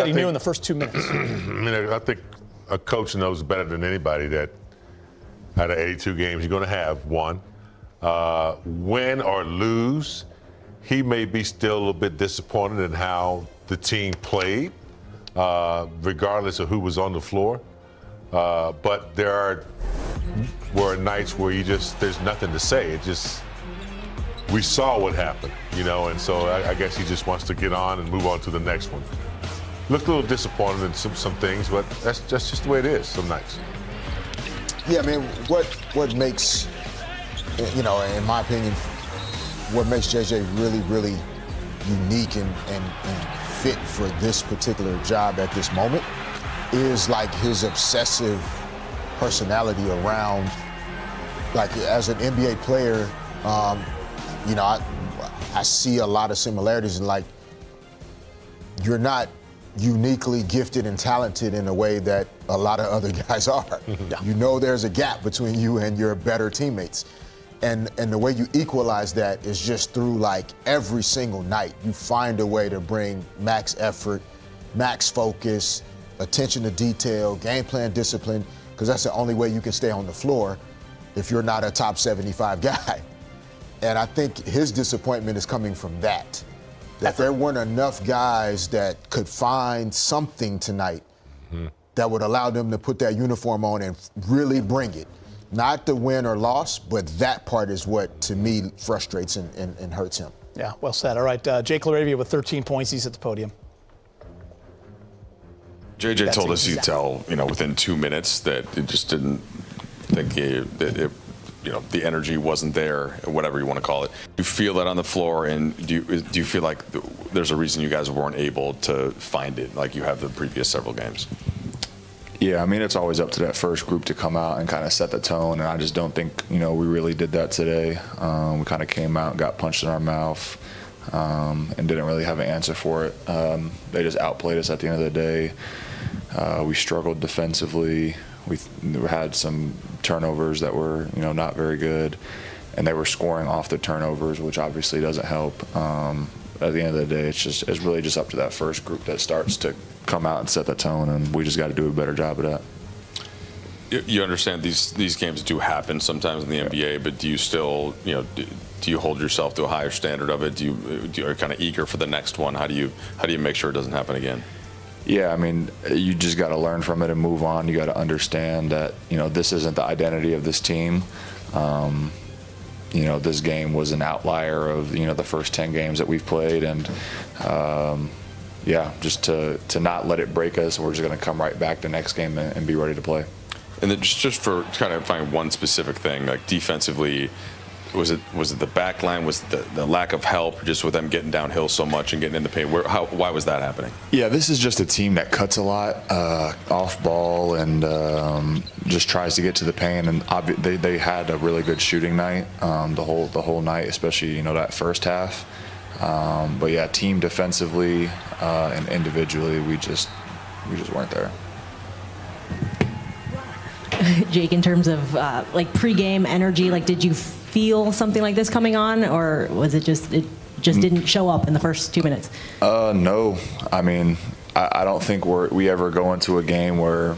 that he knew in the first 2 minutes? I think a coach knows better than anybody that out of 82 games you're going to have one. Win or lose, he may be still a little bit disappointed in how the team played, regardless of who was on the floor. But there were nights where there's nothing to say. We saw what happened, and so I guess he just wants to get on and move on to the next one. Looked a little disappointed in some things, but that's just the way it is some nights. Yeah, I mean, what makes, in my opinion, what makes JJ really, really unique and fit for this particular job at this moment is like his obsessive personality around, like as an NBA player, I see a lot of similarities in like, you're not uniquely gifted and talented in a way that a lot of other guys are. Yeah. There's a gap between you and your better teammates. And the way you equalize that is just through like every single night. You find a way to bring max effort, max focus, attention to detail, game plan discipline, because that's the only way you can stay on the floor if you're not a top 75 guy. And I think his disappointment is coming from that there weren't enough guys that could find something tonight that would allow them to put that uniform on and really bring it. Not the win or loss, but that part is what, to me, frustrates and hurts him. Yeah, well said. All right, Jake LaRavia with 13 points. He's at the podium. JJ told us he'd tell, within 2 minutes that it just didn't think the energy wasn't there, whatever you want to call it. Do you feel that on the floor, and do you feel like there's a reason you guys weren't able to find it like you have the previous several games? Yeah, I mean, it's always up to that first group to come out and kind of set the tone, and I just don't think, we really did that today. We kind of came out and got punched in our mouth and didn't really have an answer for it. They just outplayed us at the end of the day. We struggled defensively. We had some turnovers that were, not very good, and they were scoring off the turnovers, which obviously doesn't help. At the end of the day, it's really just up to that first group that starts to come out and set the tone, and we just got to do a better job of that. You understand these games do happen sometimes in the NBA, but do you still, do you hold yourself to a higher standard of it? Do you are kind of eager for the next one? How do you make sure it doesn't happen again? Yeah, I mean, you just got to learn from it and move on. You got to understand that, this isn't the identity of this team. This game was an outlier of, the first 10 games that we've played. And, just to not let it break us, we're just going to come right back the next game and be ready to play. And then just for kind of find one specific thing, like defensively, was it the back line? Was the lack of help just with them getting downhill so much and getting in the paint? Why was that happening? Yeah, this is just a team that cuts a lot off ball and just tries to get to the paint. And they had a really good shooting night the whole night, especially that first half. But yeah, team defensively and individually, we just weren't there. Jake, in terms of pregame energy, did you feel something like this coming on, or was it just didn't show up in the first 2 minutes? No, I mean, I don't think we ever go into a game where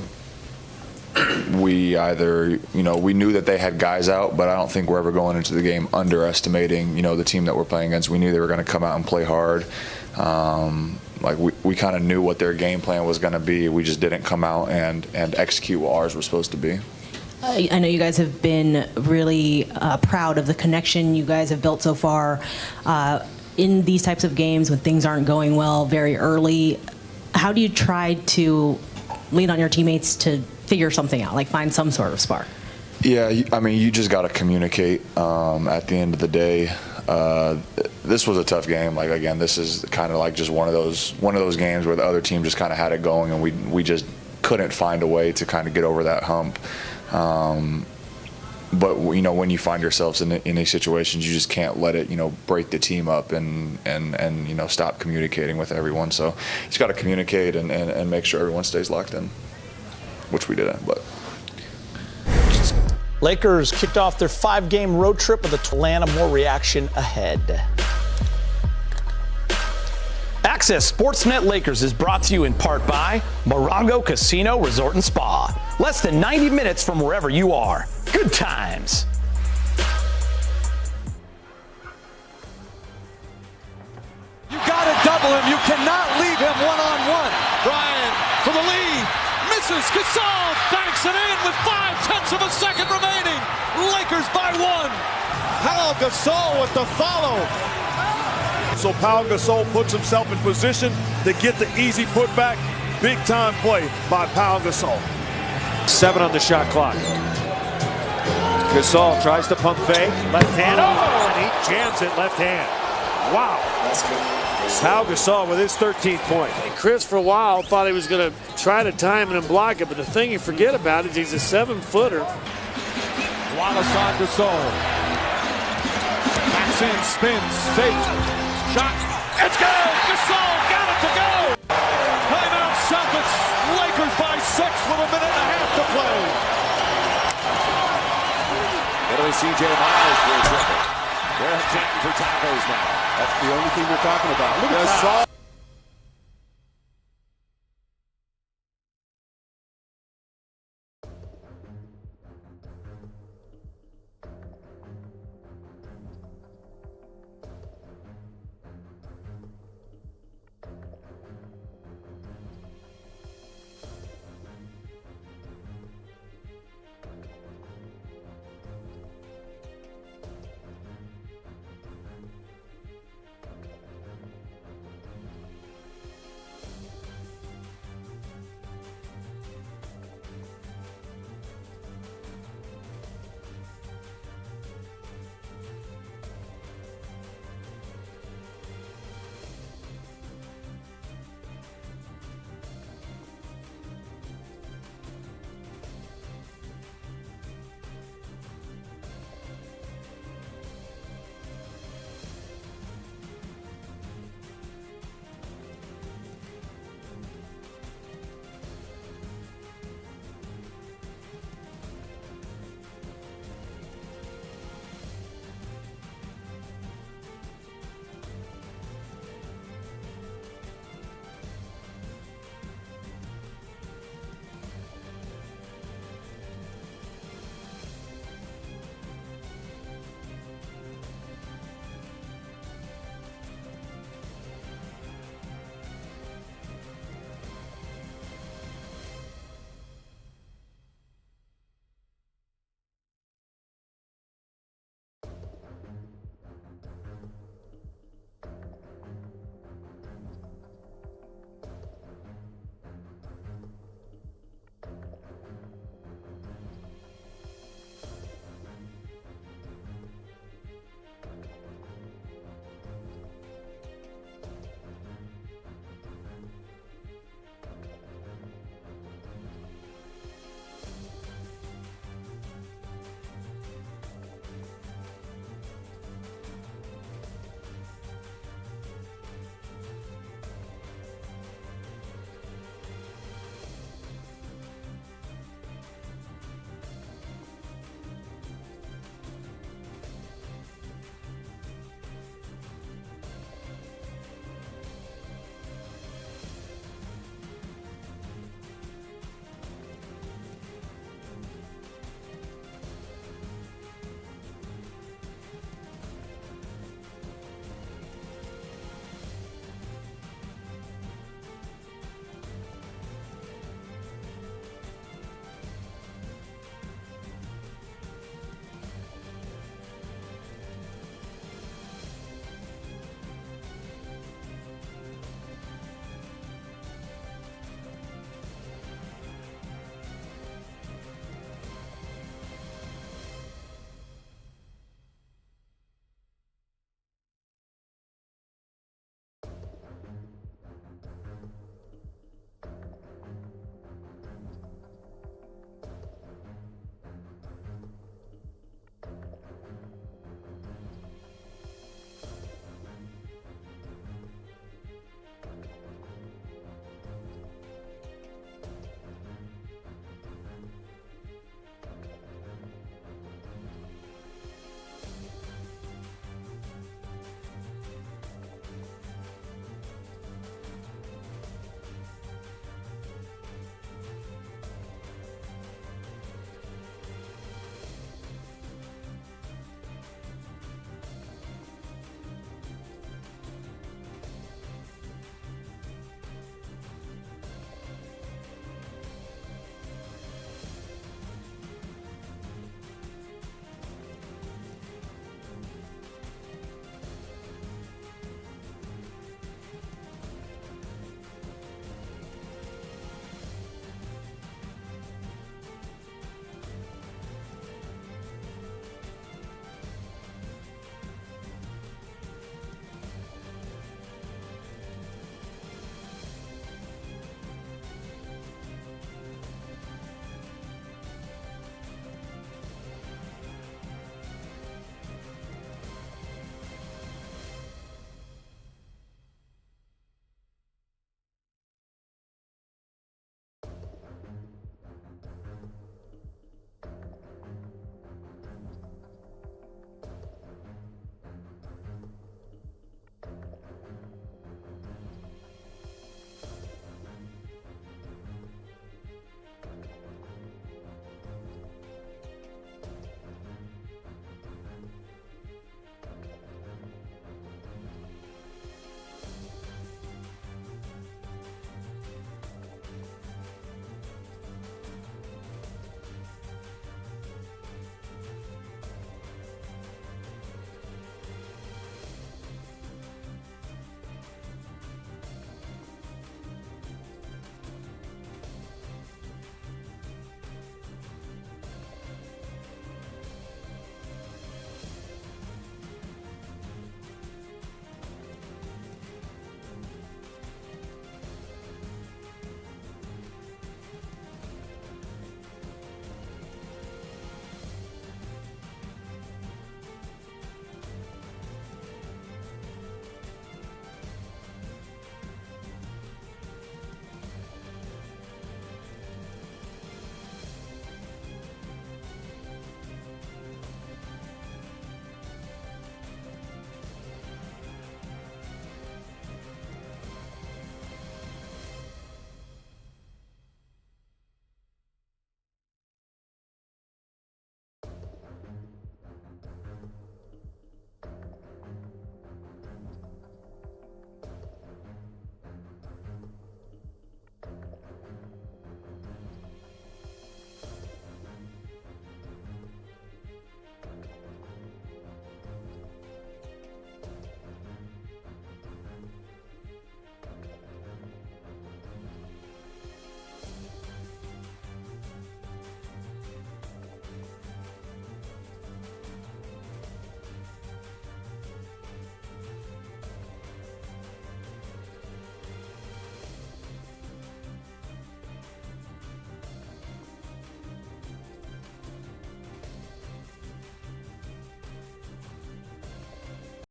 we either, we knew that they had guys out, but I don't think we're ever going into the game underestimating, the team that we're playing against. We knew they were going to come out and play hard. We kind of knew what their game plan was going to be. We just didn't come out and execute what ours was supposed to be. I know you guys have been really proud of the connection you guys have built so far in these types of games when things aren't going well very early. How do you try to lean on your teammates to figure something out, find some sort of spark? Yeah, I mean, you just got to communicate at the end of the day. This was a tough game. Again, this is kind of just one of those games where the other team just kind of had it going, and we just couldn't find a way to kind of get over that hump. But when you find yourselves in these situations, you just can't let it break the team up and stop communicating with everyone. So you just got to communicate and make sure everyone stays locked in, which we didn't. But Lakers kicked off their 5-game road trip with Atlanta. More reaction ahead. Access Sportsnet Lakers is brought to you in part by Morongo Casino Resort and Spa. Less than 90 minutes from wherever you are. Good times. You got to double him. You cannot leave him one-on-one. Bryant for the lead. Misses. Gasol banks it in with 0.5 of a second remaining. Lakers by 1. Pau Gasol with the follow. So Pau Gasol puts himself in position to get the easy putback. Big time play by Pau Gasol. 7 on the shot clock. Gasol tries to pump fake. Left hand. Oh, and he jams it left hand. Wow. Pau Gasol with his 13th point. Chris, for a while, thought he was going to try to time it and block it, but the thing you forget about is he's a 7-footer. Wallace on Gasol. Backs in, spins, fake. Shot. It's good! Gasol got it to go! Timeout Celtics. Lakers by 6 with a minute and a half to play. Italy C.J. Miles for a triple. They're chanting for tacos now. That's the only thing we're talking about. Look at that.